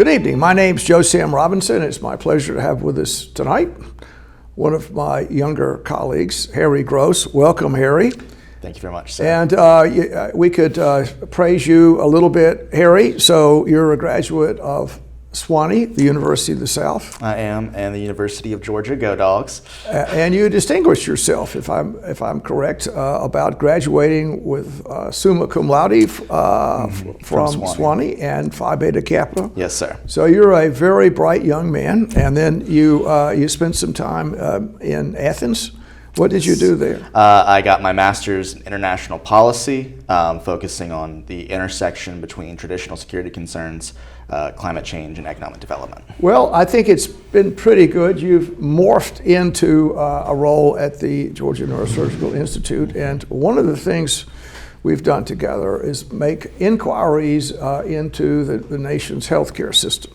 Good evening. My name's Joe Sam Robinson. It's my pleasure to have with us tonight one of my younger colleagues, Harry Groce. Welcome, Harry. Thank you very much, sir. And we could praise you a little bit, Harry. So you're a graduate of Sewanee, the University of the South. I am, and the University of Georgia, Go Dogs. And you distinguished yourself, if I'm correct, about graduating with summa cum laude from Sewanee and Phi Beta Kappa. Yes, sir. So you're a very bright young man, and then you spent some time in Athens. What did you do there? I got my master's in international policy, focusing on the intersection between traditional security concerns, climate change, and economic development. Well, I think it's been pretty good. You've morphed into a role at the Georgia Neurosurgical Institute, and one of the things we've done together is make inquiries into the nation's healthcare system.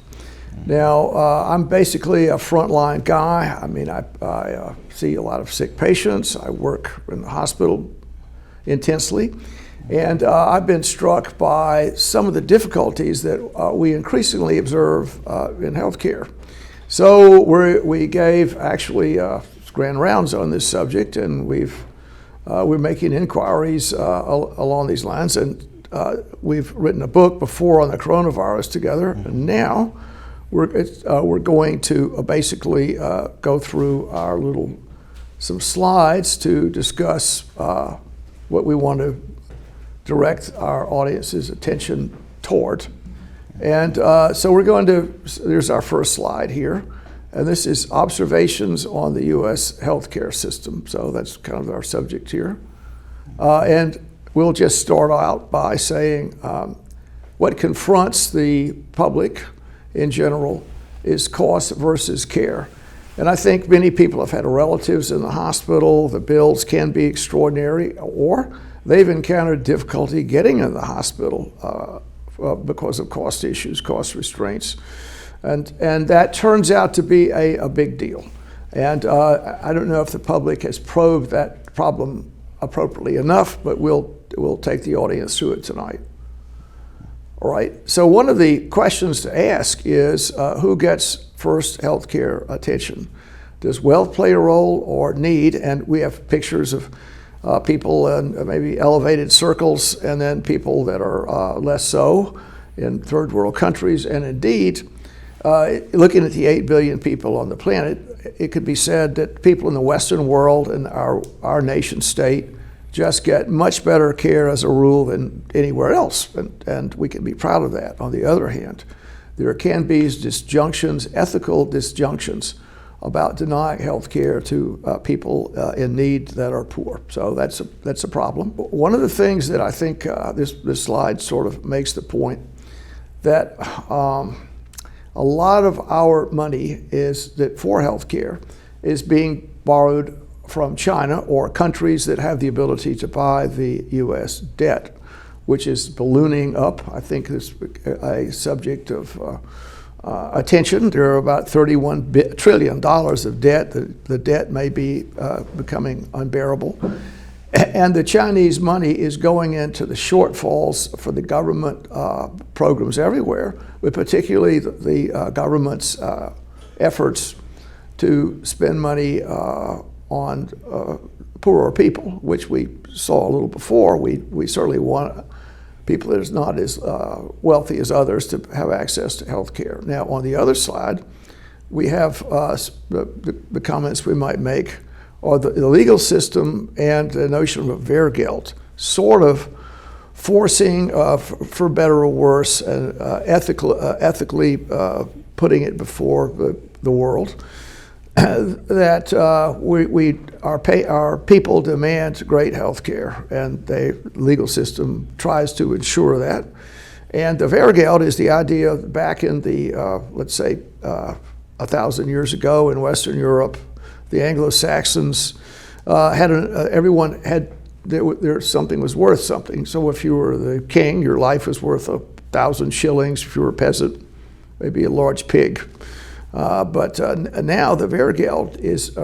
Now, I'm basically a frontline guy. I mean, I see a lot of sick patients. I work in the hospital intensely. And I've been struck by some of the difficulties that we increasingly observe in healthcare. So we gave actually grand rounds on this subject, and we're making inquiries along these lines. And we've written a book before on the coronavirus together, and now we're going to basically go through some slides to discuss what we want to direct our audience's attention toward. And so we're going to, there's our first slide here, and this is observations on the U.S. healthcare system. So that's kind of our subject here. And we'll just start out by saying what confronts the public in general is cost versus care. And I think many people have had relatives in the hospital. The bills can be extraordinary, or they've encountered difficulty getting in the hospital because of cost issues, cost restraints. And that turns out to be a big deal. And I don't know if the public has probed that problem appropriately enough, but we'll take the audience through it tonight. All right, so one of the questions to ask is who gets first healthcare attention? Does wealth play a role or need? And we have pictures of people in maybe elevated circles, and then people that are less so in third world countries. And indeed, looking at the 8 billion people on the planet, it could be said that people in the Western world and our nation state just get much better care as a rule than anywhere else, and we can be proud of that. On the other hand, there can be disjunctions, ethical disjunctions, about denying health care to people in need that are poor. So that's a problem. One of the things that I think this slide sort of makes the point that a lot of our money for health care is being borrowed from China or countries that have the ability to buy the U.S. debt, which is ballooning up. I think it's a subject of attention. There are about $31 trillion of debt. The debt may be becoming unbearable. And the Chinese money is going into the shortfalls for the government programs everywhere, but particularly the government's efforts to spend money on poorer people, which we saw a little before. We certainly want people that are not as wealthy as others to have access to health care. Now, on the other side, we have the comments we might make are the legal system and the notion of Wehrgeld, sort of forcing, for better or worse, ethically putting it before the world, that our people demand great health care, and the legal system tries to ensure that. And the Wehrgeld is the idea back in the, let's say, 1,000 years ago in Western Europe, the Anglo-Saxons everyone had, something was worth something. So if you were the king, your life was worth 1,000 shillings. If you were a peasant, maybe a large pig. But now the Wehrgeld is,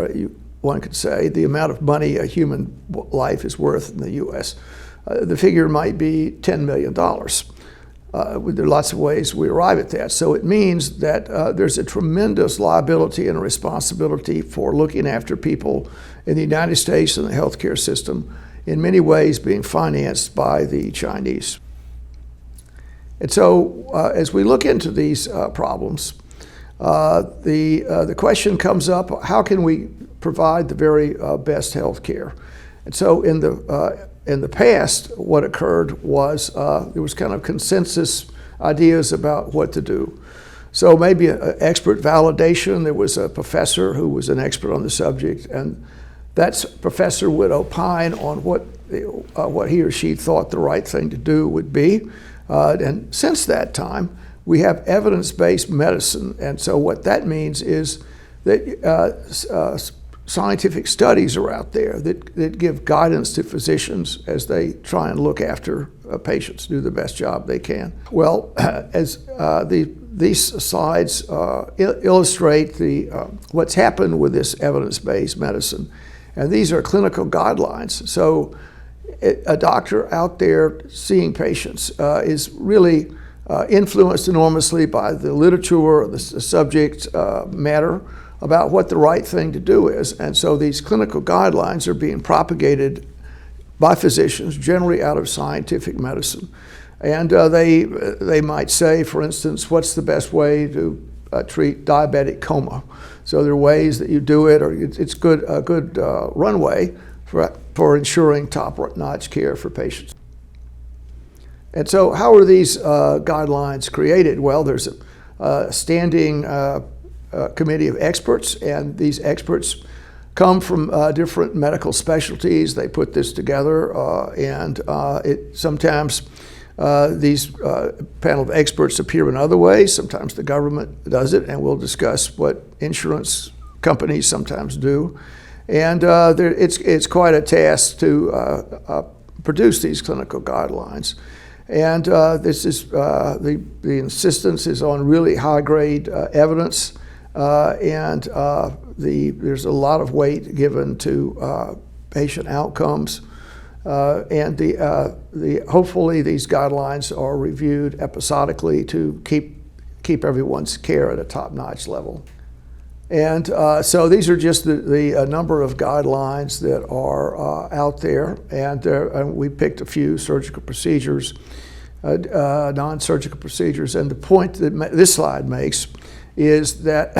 one could say, the amount of money a human life is worth in the U.S. The figure might be $10 million. there are lots of ways we arrive at that. So it means that there's a tremendous liability and a responsibility for looking after people in the United States and the healthcare system, in many ways being financed by the Chinese. And so as we look into these problems, the question comes up, how can we provide the very best health care? And so in the past, what occurred was there was kind of consensus ideas about what to do. So maybe an expert validation. There was a professor who was an expert on the subject, and that professor would opine on what he or she thought the right thing to do would be. And since that time, we have evidence-based medicine. And so what that means is that scientific studies are out there that give guidance to physicians as they try and look after patients, do the best job they can. Well, as these slides illustrate what's happened with this evidence-based medicine. And these are clinical guidelines. So a doctor out there seeing patients is really influenced enormously by the literature, the subject matter about what the right thing to do is. And so these clinical guidelines are being propagated by physicians, generally out of scientific medicine. And they might say, for instance, what's the best way to treat diabetic coma? So there are ways that you do it, or it's a good runway for ensuring top-notch care for patients. And so how are these guidelines created? Well, there's a standing committee of experts, and these experts come from different medical specialties. They put this together, and sometimes these panel of experts appear in other ways. Sometimes the government does it, and we'll discuss what insurance companies sometimes do. And it's quite a task to produce these clinical guidelines. And this is the insistence is on really high-grade evidence, and there's a lot of weight given to patient outcomes. And hopefully these guidelines are reviewed episodically to keep everyone's care at a top-notch level. And so these are just the number of guidelines that are out there, and we picked a few surgical procedures, non-surgical procedures. And the point that this slide makes is that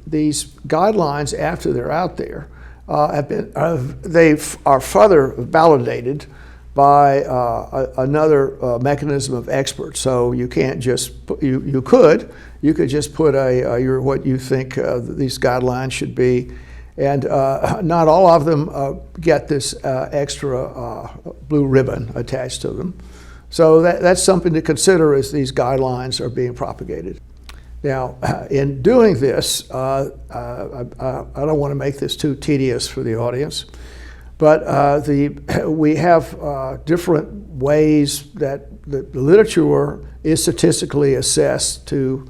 these guidelines, after they're out there, they are further validated by another mechanism of experts. So you can't just you could just put what you think these guidelines should be, and not all of them get this extra blue ribbon attached to them. So that's something to consider as these guidelines are being propagated. Now, in doing this, I don't want to make this too tedious for the audience, but we have different ways that the literature is statistically assessed to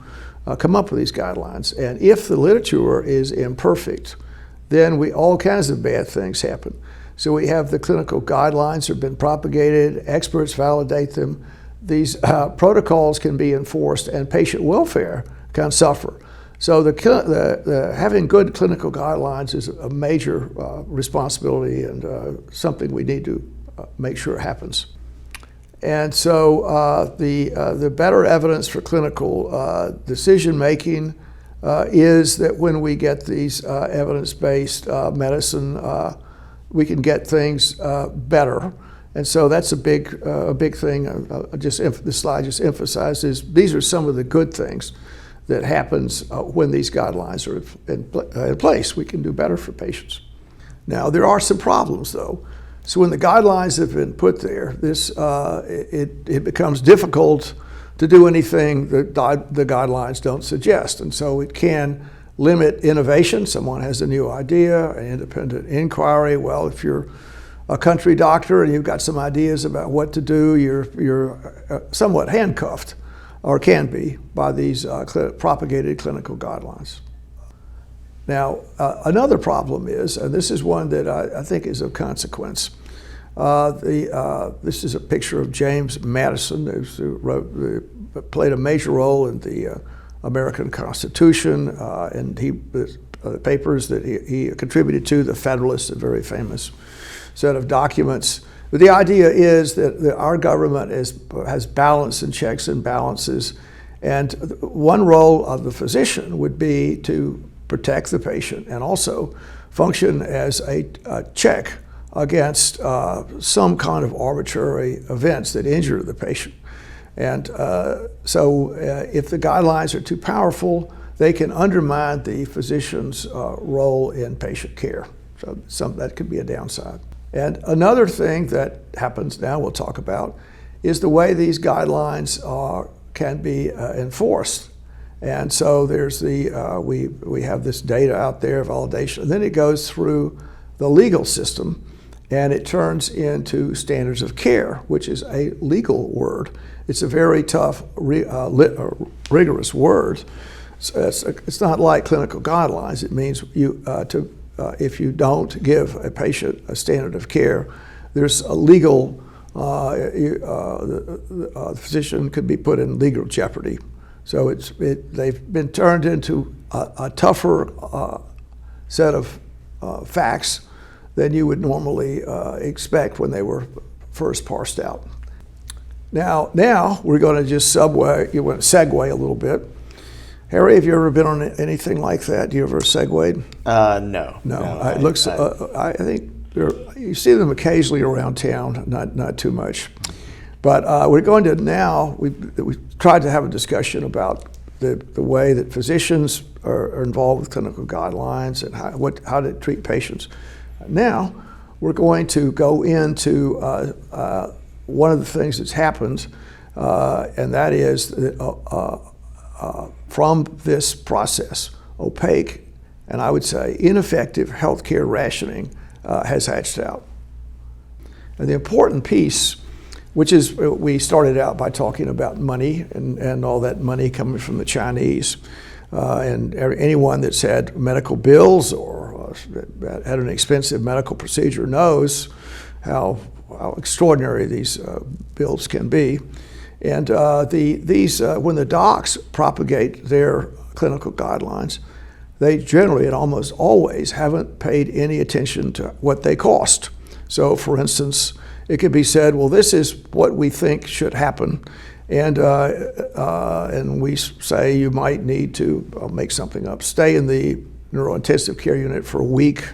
come up with these guidelines. And if the literature is imperfect, then all kinds of bad things happen. So we have the clinical guidelines have been propagated, experts validate them. These protocols can be enforced, and patient welfare can suffer. So having good clinical guidelines is a major responsibility, and something we need to make sure happens. And so the better evidence for clinical decision making is that when we get these evidence-based medicine, we can get things better. And so that's a big thing. This slide just emphasizes these are some of the good things that happens when these guidelines are in place. We can do better for patients. Now, there are some problems, though. So when the guidelines have been put there, it becomes difficult to do anything that the guidelines don't suggest. And so it can limit innovation. Someone has a new idea, an independent inquiry. Well, if you're a country doctor and you've got some ideas about what to do, you're somewhat handcuffed, or can be, by these propagated clinical guidelines. Now, another problem is, and this is one that I think is of consequence, This is a picture of James Madison, who played a major role in the American Constitution, and the papers that he contributed to, the Federalist, a very famous set of documents. But the idea is that our government has balance and checks and balances, and one role of the physician would be to protect the patient and also function as a check against some kind of arbitrary events that injure the patient. And so if the guidelines are too powerful, they can undermine the physician's role in patient care. So that could be a downside. And another thing that happens now, we'll talk about, is the way these guidelines can be enforced. And so there's we have this data out there, validation, and then it goes through the legal system, and it turns into standards of care, which is a legal word. It's a very tough, rigorous word. So it's not like clinical guidelines. It means if you don't give a patient a standard of care, there's a legal, the physician could be put in legal jeopardy. So they've been turned into a tougher set of facts than you would normally expect when they were first parsed out. Now we're going to just segue a little bit. Harry, have you ever been on anything like that? Do you ever segued? No. It looks. I think you see them occasionally around town, not too much. But we're going to now. We tried to have a discussion about the way that physicians are involved with clinical guidelines and how to treat patients. Now we're going to go into one of the things that's happened, and that is that, from this process, opaque and I would say ineffective healthcare rationing has hatched out. And the important piece, which is we started out by talking about money and all that money coming from the Chinese, and anyone that's had medical bills or had an expensive medical procedure knows how extraordinary these bills can be. And when the docs propagate their clinical guidelines, they generally and almost always haven't paid any attention to what they cost. So, for instance, it could be said, well, this is what we think should happen, and we say you might need to, I'll make something up, stay in the neurointensive care unit for a week,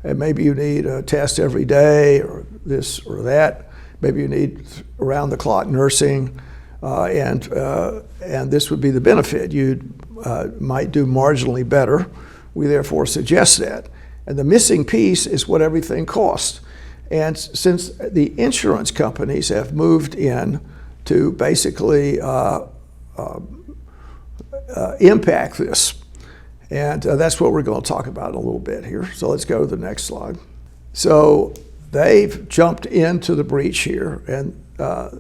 and maybe you need a test every day, or this or that. Maybe you need around-the-clock nursing, and this would be the benefit. You might do marginally better. We therefore suggest that. And the missing piece is what everything costs. And since the insurance companies have moved in to basically impact this, and that's what we're going to talk about in a little bit here. So let's go to the next slide. So they've jumped into the breach here, and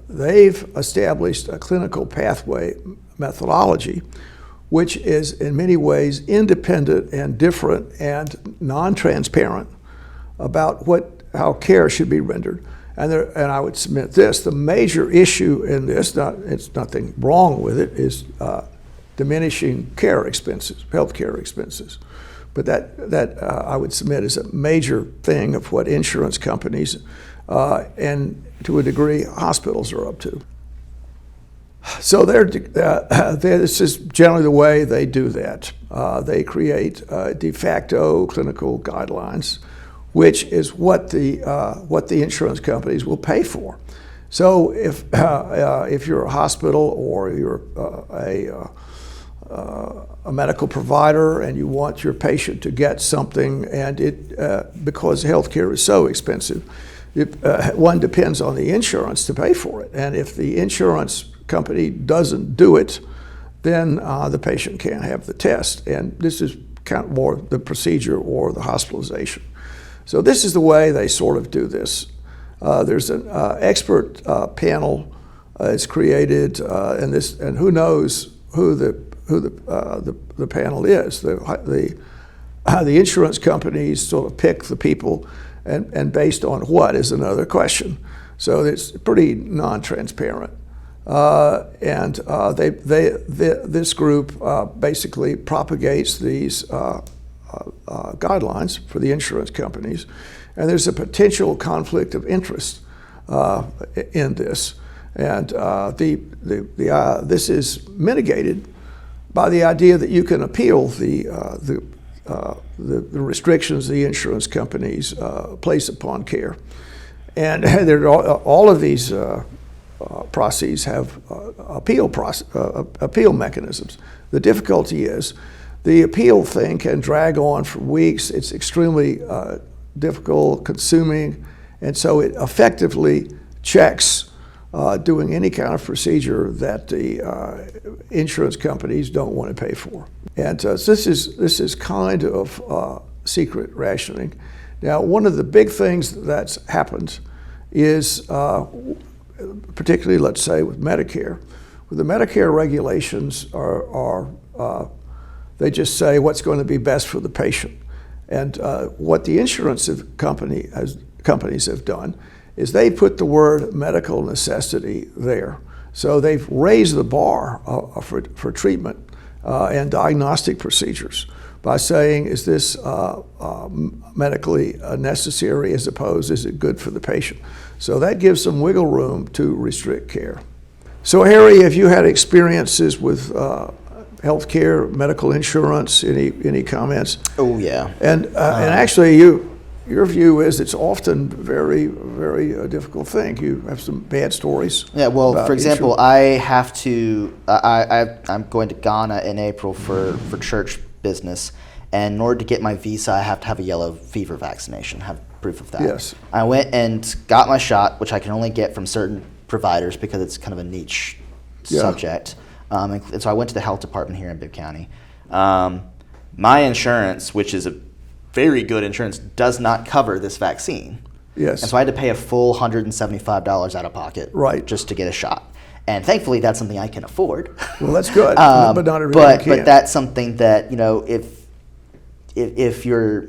they've established a clinical pathway methodology, which is in many ways independent and different and non-transparent about how care should be rendered. And I would submit this: the major issue in this, it's nothing wrong with it, is diminishing care expenses, healthcare expenses. But that I would submit is a major thing of what insurance companies and to a degree hospitals are up to. So this is generally the way they do that. They create de facto clinical guidelines, which is what the insurance companies will pay for. So if you're a hospital or you're a medical provider and you want your patient to get something, and because healthcare is so expensive, one depends on the insurance to pay for it. And if the insurance company doesn't do it, then the patient can't have the test. And this is kind of more the procedure or the hospitalization. So this is the way they sort of do this. There's an expert panel is created, and who knows who the panel is. The insurance companies sort of pick the people and based on what is another question. So it's pretty non-transparent. This group basically propagates these guidelines for the insurance companies, and there's a potential conflict of interest in this, and this is mitigated by the idea that you can appeal the restrictions the insurance companies place upon care, and all of these processes have appeal mechanisms. The difficulty is the appeal thing can drag on for weeks. It's extremely difficult, consuming, and so it effectively checks doing any kind of procedure that the insurance companies don't want to pay for. And this is kind of secret rationing. Now, one of the big things that's happened is, particularly, let's say, with Medicare. With the Medicare regulations they just say what's going to be best for the patient. And what the insurance companies have done is they put the word medical necessity there. So they've raised the bar for treatment and diagnostic procedures by saying, is this medically necessary, as opposed, is it good for the patient? So that gives some wiggle room to restrict care. So Harry, have you had experiences with healthcare, medical insurance? Any comments? Oh yeah. And actually, your view is it's often very, very difficult thing. You have some bad stories. Yeah. Well, for example, insurance. I'm going to Ghana in April for church business, and in order to get my visa, I have to have a yellow fever vaccination, have proof of that. Yes. I went and got my shot, which I can only get from certain providers because it's kind of a niche subject. And so I went to the health department here in Bibb County. My insurance, which is a very good insurance, does not cover this vaccine. Yes. And so I had to pay a full $175 out of pocket, right, just to get a shot. And thankfully, that's something I can afford. Well, that's good, but not everyone can. But that's something that, if you're,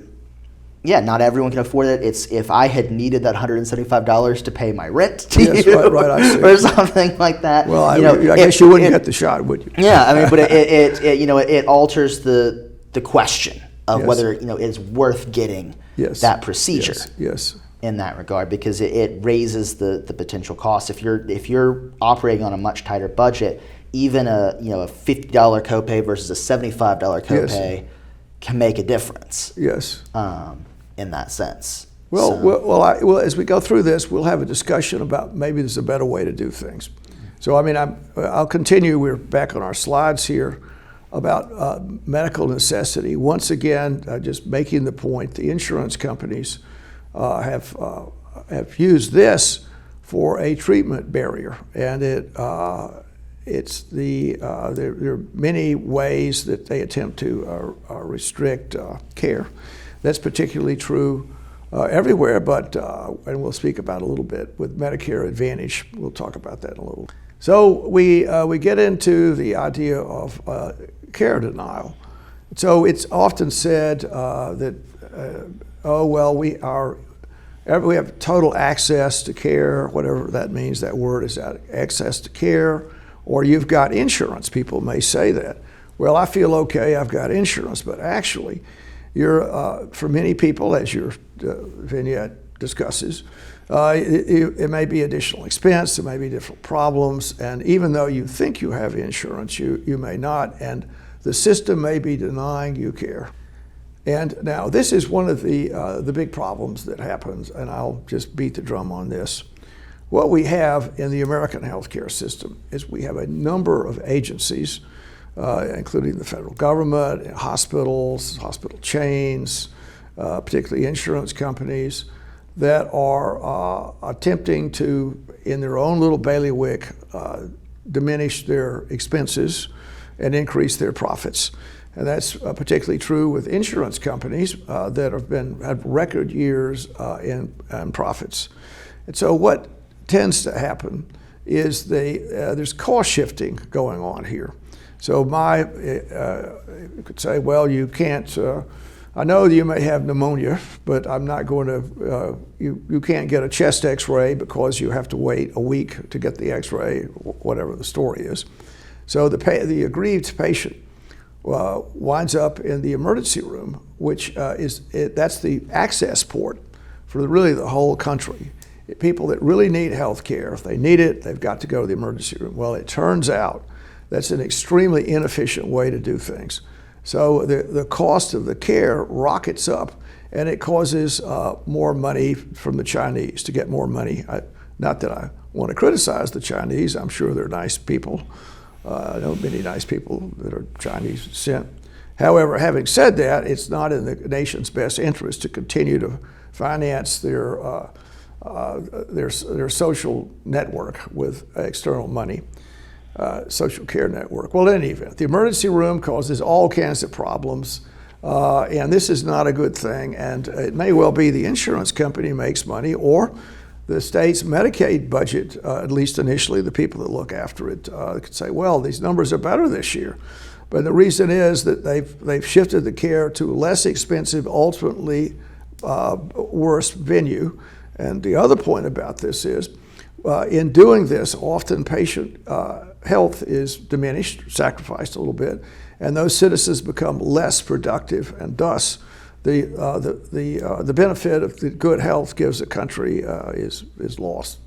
not everyone can afford it. It's if I had needed that $175 to pay my rent to you, right, I see. or something like that. Well, I guess you wouldn't get the shot, would you? Yeah, I mean, but it alters the question of whether it's worth getting that procedure. Yes. In that regard, because it raises the potential cost. If you're operating on a much tighter budget, even a $50 copay versus a $75 copay can make a difference. Yes. In that sense. Well, as we go through this, we'll have a discussion about maybe there's a better way to do things. So, I mean, I'll continue. We're back on our slides here about medical necessity. Once again, just making the point, the insurance companies have used this for a treatment barrier, and there are many ways that they attempt to restrict care. That's particularly true everywhere, but and we'll speak about it a little bit with Medicare Advantage. We'll talk about that in a little. So we get into the idea of care denial. So it's often said that we have total access to care, whatever that means. That word is access to care, or you've got insurance. People may say that. Well, I feel okay, I've got insurance, but actually, for many people, as your vignette discusses, it may be additional expense, it may be different problems, and even though you think you have insurance, you may not, and the system may be denying you care. And now this is one of the big problems that happens, and I'll just beat the drum on this. What we have in the American healthcare system is we have a number of agencies, including the federal government, hospitals, hospital chains, particularly insurance companies, that are attempting to, in their own little bailiwick, diminish their expenses and increase their profits. And that's particularly true with insurance companies that have record years in profits. And so what tends to happen is there's cost shifting going on here. So you could say, well, you can't I know you may have pneumonia, but I'm not going to, you can't get a chest x-ray because you have to wait a week to get the x-ray, whatever the story is. So the aggrieved patient winds up in the emergency room, which that's the access port for really the whole country. People that really need health care, if they need it, they've got to go to the emergency room. Well, it turns out that's an extremely inefficient way to do things. So the cost of the care rockets up, and it causes more money from the Chinese to get more money. Not that I want to criticize the Chinese. I'm sure they're nice people. I know many nice people that are Chinese descent. However, having said that, it's not in the nation's best interest to continue to finance their social network with external money. Social care network. Well, in any event, the emergency room causes all kinds of problems, and this is not a good thing, and it may well be the insurance company makes money, or the state's Medicaid budget, at least initially, the people that look after it could say, well, these numbers are better this year. But the reason is that they've shifted the care to a less expensive, ultimately worse venue. And the other point about this is, in doing this, often patient health is diminished, sacrificed a little bit, and those citizens become less productive, and thus the benefit of the good health gives a country is lost.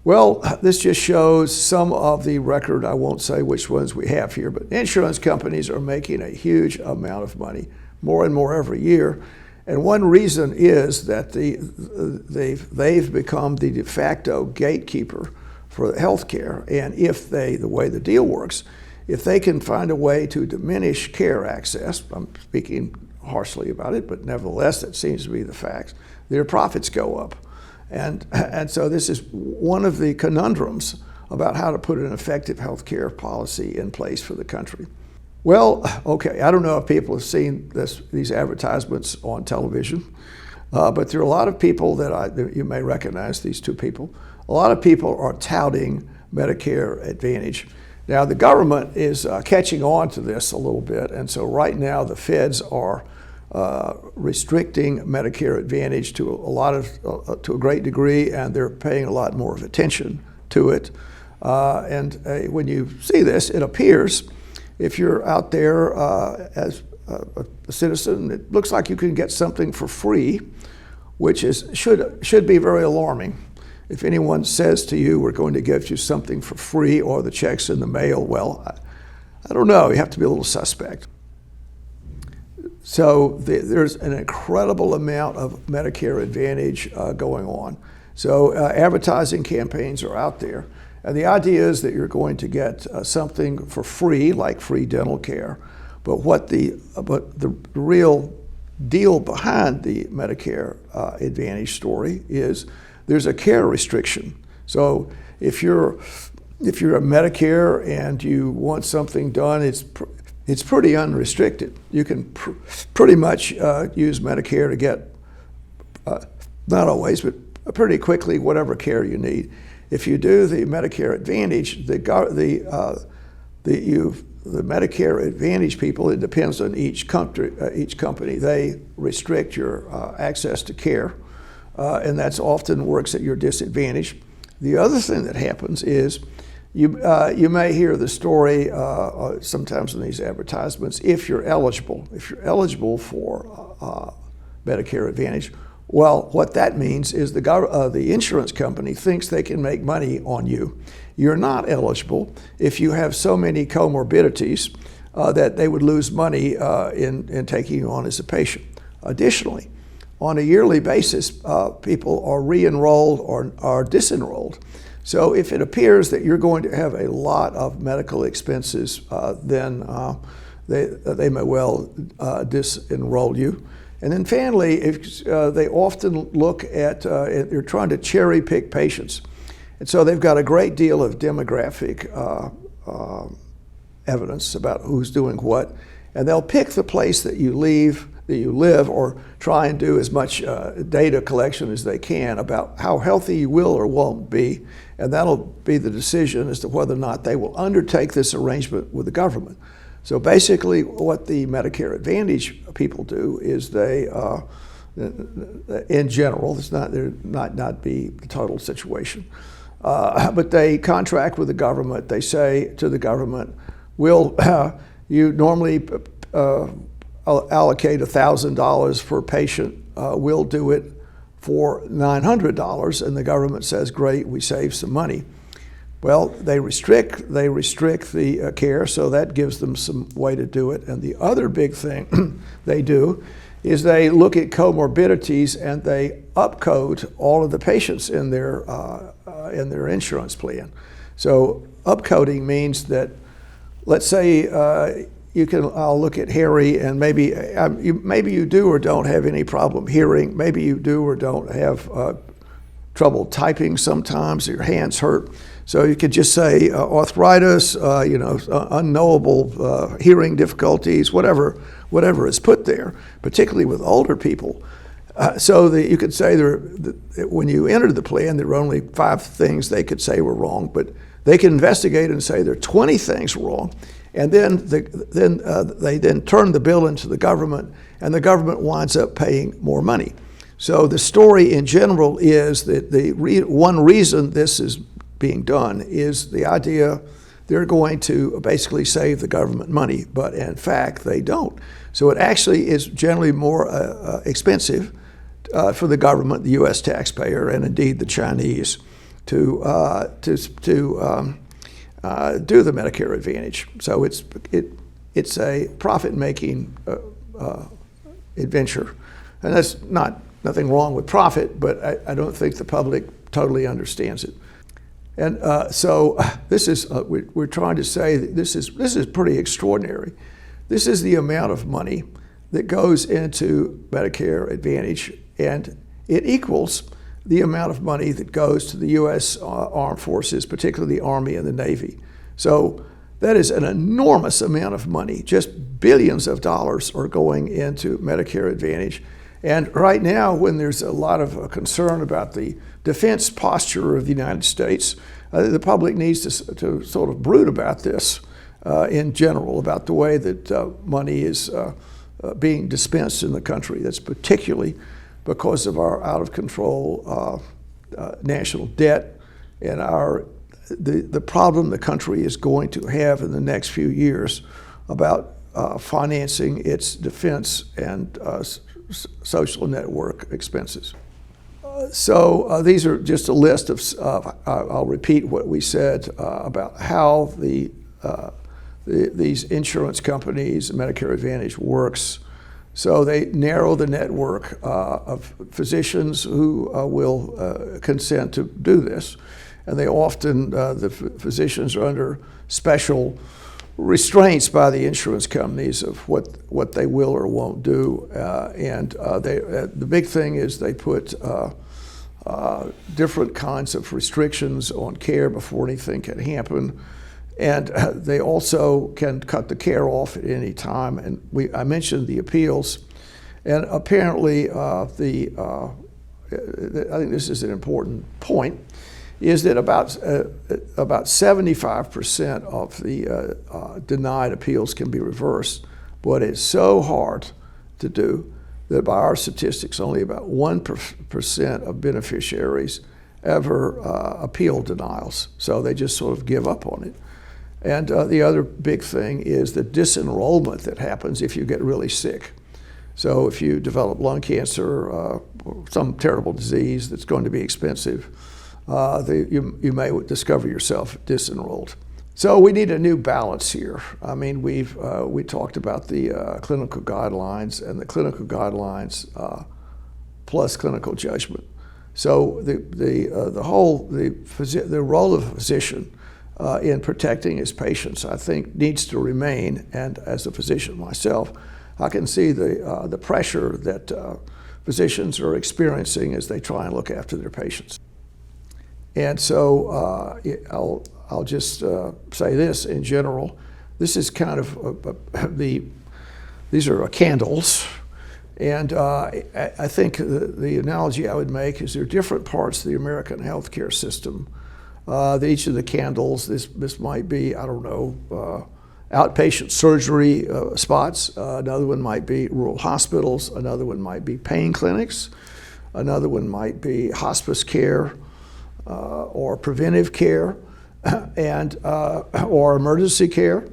Well, this just shows some of the record. I won't say which ones we have here, but insurance companies are making a huge amount of money, more and more every year. And one reason is that they've become the de facto gatekeeper for health care. And if the way the deal works, if they can find a way to diminish care access, I'm speaking harshly about it, but nevertheless, that seems to be the fact, their profits go up. And so this is one of the conundrums about how to put an effective health care policy in place for the country. Well, okay, I don't know if people have seen these advertisements on television, but there are a lot of people that you may recognize these two people. A lot of people are touting Medicare Advantage. Now, the government is catching on to this a little bit, and so right now the feds are restricting Medicare Advantage to a great degree, and they're paying a lot more of attention to it. And when you see this, it appears, if you're out there as a citizen, it looks like you can get something for free, which should be very alarming. If anyone says to you, we're going to give you something for free, or the check's in the mail, well, I don't know. You have to be a little suspect. So there's an incredible amount of Medicare Advantage going on. So advertising campaigns are out there. And the idea is that you're going to get something for free, like free dental care. But the real deal behind the Medicare Advantage story is there's a care restriction. So if you're a Medicare and you want something done, it's pretty unrestricted. You can pretty much use Medicare to get, not always, but pretty quickly, whatever care you need. If you do the Medicare Advantage, the Medicare Advantage people, it depends on each company. They restrict your access to care, and that's often works at your disadvantage. The other thing that happens is you may hear the story sometimes in these advertisements, if you're eligible for Medicare Advantage. Well, what that means is the insurance company thinks they can make money on you. You're not eligible if you have so many comorbidities that they would lose money in taking you on as a patient. Additionally, on a yearly basis, people are re-enrolled or are disenrolled. So if it appears that you're going to have a lot of medical expenses, then they may well disenroll you. And then finally, they often look at, they're trying to cherry pick patients. And so they've got a great deal of demographic evidence about who's doing what. And they'll pick the place that you live, or try and do as much data collection as they can about how healthy you will or won't be. And that'll be the decision as to whether or not they will undertake this arrangement with the government. So basically, what the Medicare Advantage people do is they, in general, this not be the total situation, but they contract with the government. They say to the government, you normally allocate $1,000 per patient. We'll do it for $900, and the government says, great, we save some money. Well, they restrict the care, so that gives them some way to do it. And the other big thing they do is they look at comorbidities and they upcode all of the patients in their insurance plan. So upcoding means that, let's say I'll look at Harry, and maybe you do or don't have any problem hearing. Maybe you do or don't have trouble typing sometimes. Your hands hurt. So you could just say arthritis, unknowable hearing difficulties, whatever is put there, particularly with older people. So you could say when you entered the plan, there were only 5 things they could say were wrong, but they can investigate and say there are 20 things wrong, and then they turn the bill into the government, and the government winds up paying more money. So the story in general is that one reason this is being done is the idea they're going to basically save the government money, but in fact they don't. So it actually is generally more expensive for the government, the U.S. taxpayer, and indeed the Chinese to do the Medicare Advantage. So it's a profit-making adventure, and that's nothing wrong with profit, but I don't think the public totally understands it. And so this is we're trying to say that this is pretty extraordinary. This is the amount of money that goes into Medicare Advantage, and it equals the amount of money that goes to the U.S. Armed Forces, particularly the Army and the Navy. So that is an enormous amount of money. Just billions of dollars are going into Medicare Advantage. And right now, when there's a lot of concern about the defense posture of the United States, the public needs to sort of brood about this in general, about the way that money is being dispensed in the country. That's particularly because of our out-of-control national debt and the problem the country is going to have in the next few years about financing its defense and social network expenses. So these are just a list of, I'll repeat what we said about how these insurance companies, Medicare Advantage works. So they narrow the network of physicians who will consent to do this. And they often, the physicians are under special restraints by the insurance companies of what they will or won't do. The big thing is they put different kinds of restrictions on care before anything can happen. And they also can cut the care off at any time. And I mentioned the appeals. And apparently, I think this is an important point, is that about 75% of the denied appeals can be reversed. But it's so hard to do that by our statistics, only about 1% of beneficiaries ever appeal denials. So they just sort of give up on it. And the other big thing is the disenrollment that happens if you get really sick. So if you develop lung cancer or some terrible disease that's going to be expensive, you may discover yourself disenrolled. So we need a new balance here. I mean, we talked about the clinical guidelines and the clinical guidelines plus clinical judgment. So the role of a physician in protecting his patients, I think, needs to remain. And as a physician myself, I can see the pressure that physicians are experiencing as they try and look after their patients. And so I'll just say this in general. This is kind of these are candles. And I think the analogy I would make is there are different parts of the American healthcare system. Each of the candles, this might be, I don't know, outpatient surgery spots. Another one might be rural hospitals. Another one might be pain clinics. Another one might be hospice care or preventive care and or emergency care.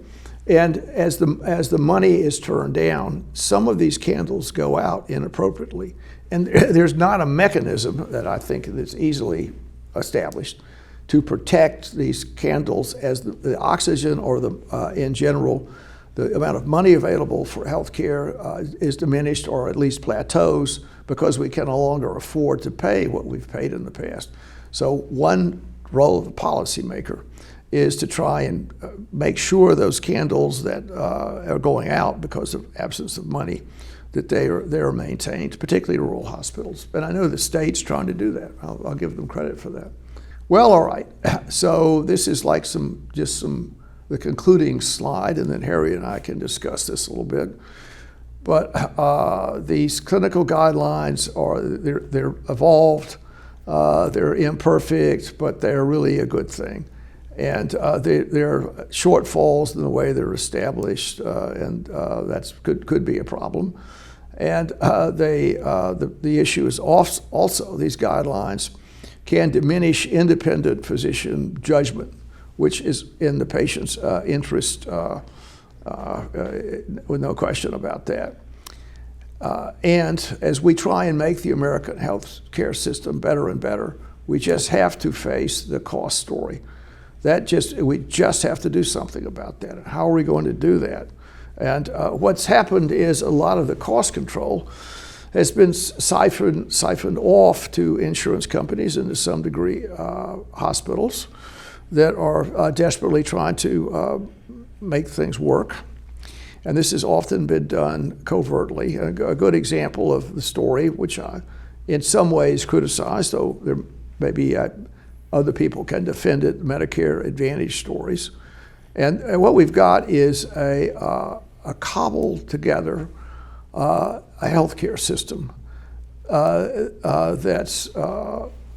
And as the money is turned down, some of these candles go out inappropriately. And there's not a mechanism that I think that's easily established to protect these candles as the oxygen or in general, the amount of money available for healthcare is diminished or at least plateaus because we can no longer afford to pay what we've paid in the past. So one role of the policymaker is to try and make sure those candles that are going out because of absence of money, that they are maintained, particularly rural hospitals. And I know the state's trying to do that. I'll give them credit for that. Well, all right. So this is like the concluding slide, and then Harry and I can discuss this a little bit. But these clinical guidelines they're evolved, they're imperfect, but they're really a good thing. And there are shortfalls in the way they're established, and that could be a problem. And the issue is also these guidelines can diminish independent physician judgment, which is in the patient's interest, with no question about that. And as we try and make the American health care system better and better, we just have to face the cost story. We just have to do something about that. And how are we going to do that? And what's happened is a lot of the cost control has been siphoned off to insurance companies and to some degree hospitals that are desperately trying to make things work. And this has often been done covertly. A good example of the story, which I in some ways criticize, though there maybe other people can defend it, Medicare Advantage stories. And what we've got is a cobbled together a healthcare system that's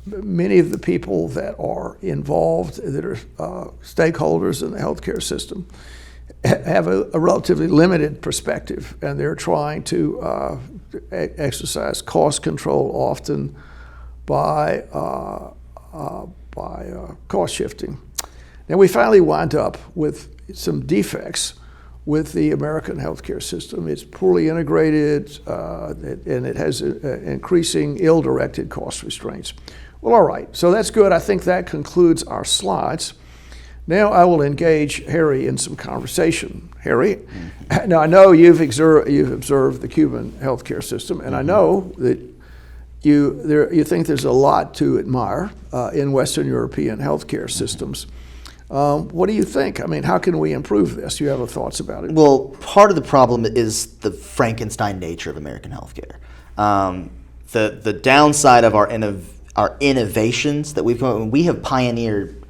many of the people that are involved, that are stakeholders in the healthcare system, have a relatively limited perspective, and they're trying to exercise cost control often by cost shifting. Now we finally wind up with some defects with the American healthcare system. It's poorly integrated, and it has increasing ill-directed cost restraints. Well, all right, so that's good. I think that concludes our slides. Now I will engage Harry in some conversation. Harry, now I know you've observed the Cuban healthcare system, and I know that you think there's a lot to admire in Western European healthcare systems. What do you think? I mean, how can we improve this? You have thoughts about it? Well, part of the problem is the Frankenstein nature of American healthcare. The downside of our innovations that we have pioneered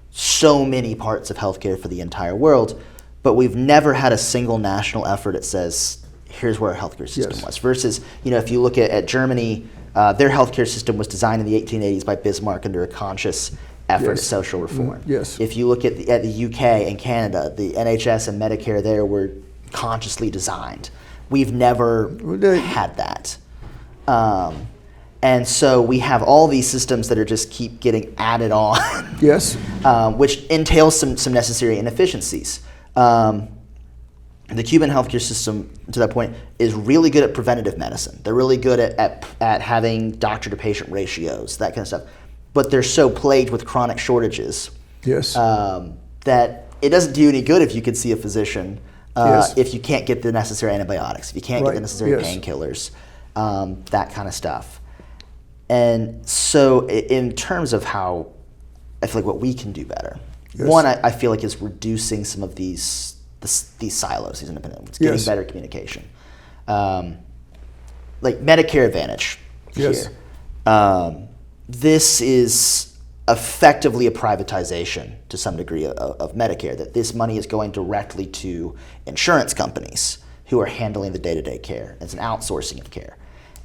so many parts of healthcare for the entire world, but we've never had a single national effort that says, here's where our healthcare system was. Versus, if you look at Germany, their healthcare system was designed in the 1880s by Bismarck under a conscious effort at social reform. Yes. If you look at the UK and Canada, the NHS and Medicare there were consciously designed. We've never had that. And so we have all these systems that are just keep getting added on. Yes. Which entails some necessary inefficiencies. The Cuban healthcare system, to that point, is really good at preventative medicine. They're really good at having doctor-to-patient ratios, that kind of stuff. But they're so plagued with chronic shortages that it doesn't do you any good if you could see a physician if you can't get the necessary antibiotics, if you can't get the necessary painkillers, that kind of stuff. And so in terms of how I feel like what we can do better, one, I feel like is reducing some of these silos, these independent ones, getting better communication. Like Medicare Advantage here. This is effectively a privatization to some degree of Medicare, that this money is going directly to insurance companies who are handling the day-to-day care. It's an outsourcing of care.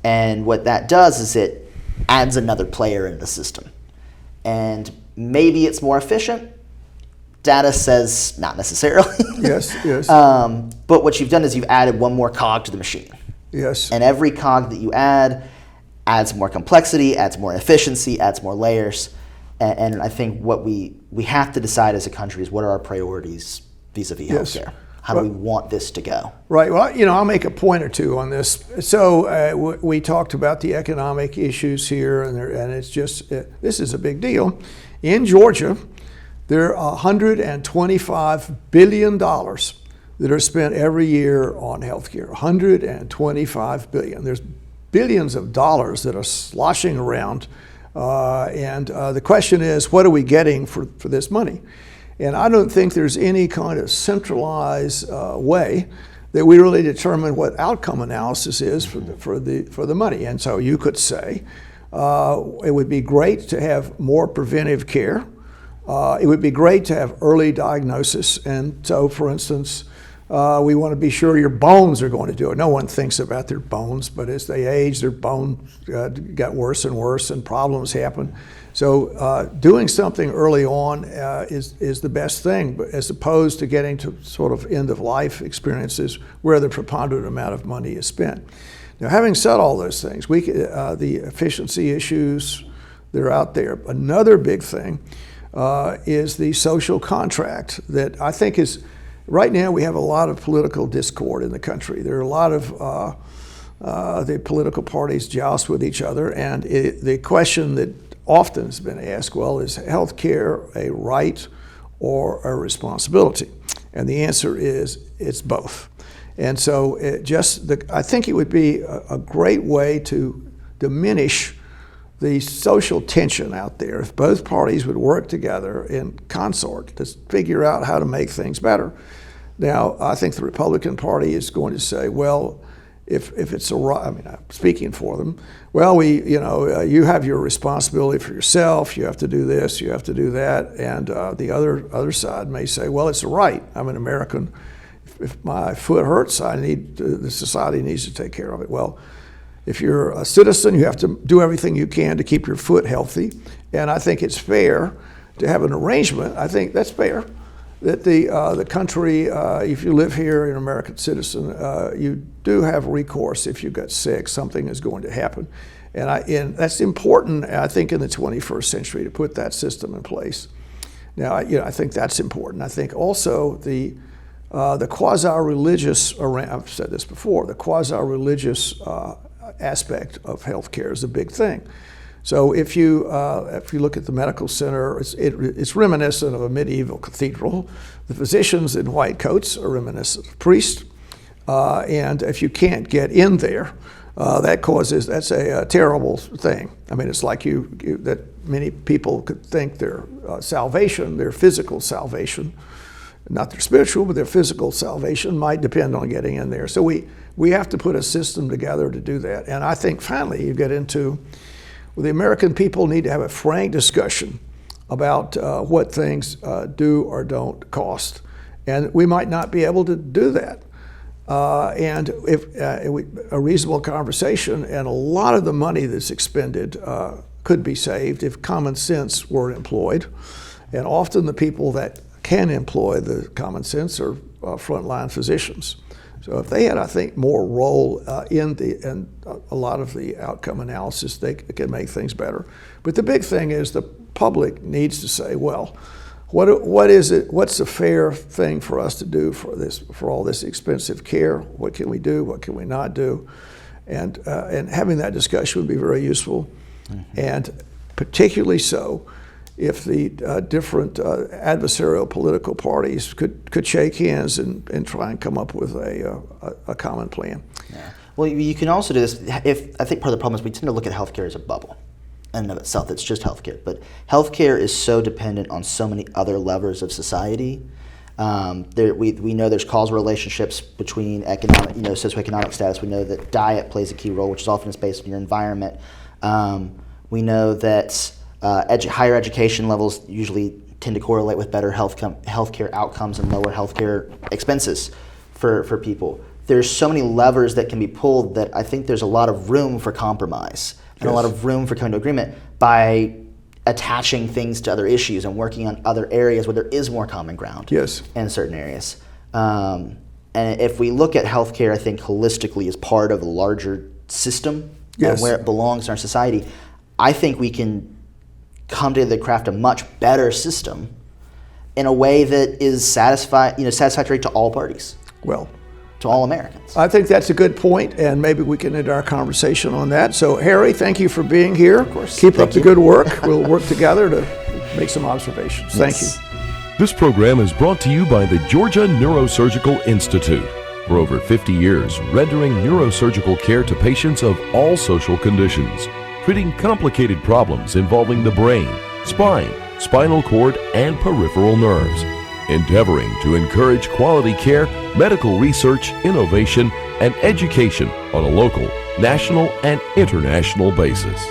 And what that does is it adds another player into the system. And maybe it's more efficient, Data says not necessarily. Yes, yes. But what you've done is you've added one more cog to the machine. Yes. And every cog that you add adds more complexity, adds more efficiency, adds more layers. And I think what we have to decide as a country is what are our priorities vis-a-vis Yes. healthcare? How do we want this to go? Right. Well, I'll make a point or two on this. So we talked about the economic issues here, and it's just this is a big deal. In Georgia, there are $125 billion that are spent every year on healthcare. $125 billion. There's billions of dollars that are sloshing around, and the question is, what are we getting for this money? And I don't think there's any kind of centralized way that we really determine what outcome analysis is for the money. And so you could say it would be great to have more preventive care. It would be great to have early diagnosis. And so, for instance, we want to be sure your bones are going to do it. No one thinks about their bones, but as they age, their bones got worse and worse, and problems happen. So doing something early on is the best thing, but as opposed to getting to sort of end-of-life experiences where the preponderant amount of money is spent. Now, having said all those things, the efficiency issues, they're out there. Another big thing is the social contract that I think is, right now we have a lot of political discord in the country. There are a lot of the political parties joust with each other, and the question that often has been asked, well, is health care a right or a responsibility? And the answer is it's both. And so I think it would be a great way to diminish the social tension out there if both parties would work together in consort to figure out how to make things better. Now, I think the Republican Party is going to say, well, if it's a right, I mean, I'm speaking for them, well, you have your responsibility for yourself, you have to do this, you have to do that, and the other side may say, well, it's a right. I'm an American. If my foot hurts, the society needs to take care of it. Well, if you're a citizen, you have to do everything you can to keep your foot healthy, and I think it's fair to have an arrangement. I think that's fair that the country, if you live here, you're an American citizen, you do have recourse if you get sick, something is going to happen. And that's important, I think, in the 21st century to put that system in place. Now, I think that's important. I think also the quasi-religious, I've said this before, the quasi-religious aspect of healthcare is a big thing. So if you look at the medical center, it's reminiscent of a medieval cathedral. The physicians in white coats are reminiscent of priests, and if you can't get in there, that's a terrible thing. I mean, it's like that many people could think their salvation, their physical salvation, not their spiritual, but their physical salvation might depend on getting in there. So we have to put a system together to do that. And I think finally you get into, well, the American people need to have a frank discussion about what things do or don't cost. And we might not be able to do that. And if a reasonable conversation, and a lot of the money that's expended could be saved if common sense were employed. And often the people that can employ the common sense are frontline physicians. So if they had, I think, more role in a lot of the outcome analysis, they could make things better. But the big thing is the public needs to say, well, what is it? What's a fair thing for us to do for all this expensive care? What can we do? What can we not do? And having that discussion would be very useful, and particularly so if the different adversarial political parties could shake hands and try and come up with a common plan. Yeah. Well, you can also do this. I think part of the problem is we tend to look at healthcare as a bubble in and of itself. It's just healthcare, but healthcare is so dependent on so many other levers of society. We know there's causal relationships between economic, socioeconomic status. We know that diet plays a key role, which is often based on your environment. We know that higher education levels usually tend to correlate with better healthcare outcomes and lower healthcare expenses for people. There's so many levers that can be pulled that I think there's a lot of room for compromise and a lot of room for coming to agreement by attaching things to other issues and working on other areas where there is more common ground. Yes. In certain areas. And if we look at healthcare, I think holistically as part of a larger system Yes. and where it belongs in our society, I think we can come together to craft a much better system in a way that is satisfactory to all parties, Well, to all Americans. I think that's a good point, and maybe we can end our conversation on that. So, Harry, thank you for being here. Of course. Keep Thank up the you. good work. We'll work together to make some observations. Thank you. Yes. This program is brought to you by the Georgia Neurosurgical Institute. For over 50 years, rendering neurosurgical care to patients of all social conditions, treating complicated problems involving the brain, spine, spinal cord, and peripheral nerves, endeavoring to encourage quality care, medical research, innovation, and education on a local, national, and international basis.